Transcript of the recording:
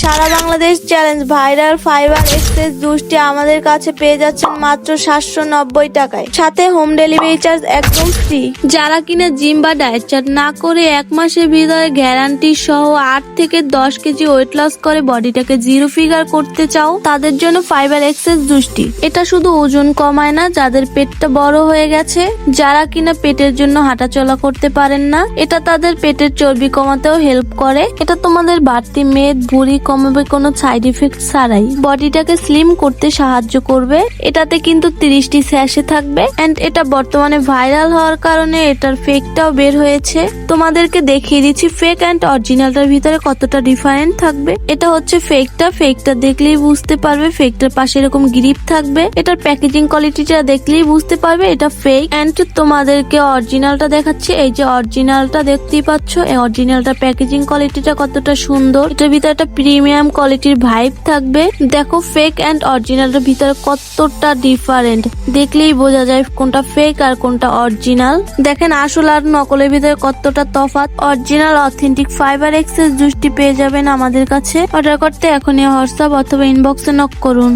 সারা Bangladesh challenge viral fiber access জুসটি আমাদের কাছে পেয়ে যাচ্ছেন মাত্র 790 টাকায়, সাথে হোম ডেলিভারি চার্জ একদম ফ্রি। যারা কিনা জিম বা ডায়েট চার্ট না করে 1 মাসের ভিতরে গ্যারান্টি সহ 8 থেকে 10 কেজি ওয়েট লস করে বডিটাকে জিরো ফিগার করতে চাও, তাদের জন্য ফাইবার এক্সেস জুসটি। এটা শুধু ওজন কমায় না, যাদের পেটটা বড় হয়ে গেছে, যারা কিনা পেটের জন্য হাঁটাচলা করতে পারেন না, এটা তাদের পেটের চর্বি কমাতেও হেল্প করে। এটা তোমাদের বাড়তি মেদ ভুঁড়ি কমাবে কোনো সাইড ইফেক্ট ছাড়াই, বডিটাকে স্লিম করতে সাহায্য করবে। এটাতে কিন্তু 30টি স্যাশে থাকবে এন্ড এটা বর্তমানে ভাইরাল হওয়ার কারণে এটার ফেকটাও বের হয়েছে। তোমাদেরকে দেখিয়ে দিচ্ছি ফেক এন্ড অরিজিনালটার ভিতরে কতটা ডিফারেন্ট থাকবে। এটা হচ্ছে ফেকটা দেখলেই বুঝতে পারবে। ফেকটার পাশে এরকম গ্রিপ থাকবে। এটার প্যাকেজিং কোয়ালিটিটা দেখলেই বুঝতে পারবে এটা ফেক। এন্ড তোমাদেরকে অরিজিনালটা দেখাচ্ছি। এই যে অরিজিনালটা দেখতেই পাচ্ছ, এই অরিজিনালটা প্যাকেজিং কোয়ালিটিটা কতটা সুন্দর। এটার ভিতরে একটা প্রিমিয়াম কোয়ালিটির ভাইব থাকবে। দেখো ফেক এন্ড অরিজিনালটার ভিতরে কতটা ডিফারেন্ট, দেখলেই বোঝা যায় কোনটা ফেক আর কোনটা অরিজিনাল। দেখেন আসল আর নকলের ভিতরে কতটা তফাৎ। অরিজিনাল অথেন্টিক ফাইবার এক্সেস জুসটি পেয়ে যাবেন আমাদের কাছে। অর্ডার করতে এখনই হোয়াটসঅ্যাপ অথবা ইনবক্সে নক করুন।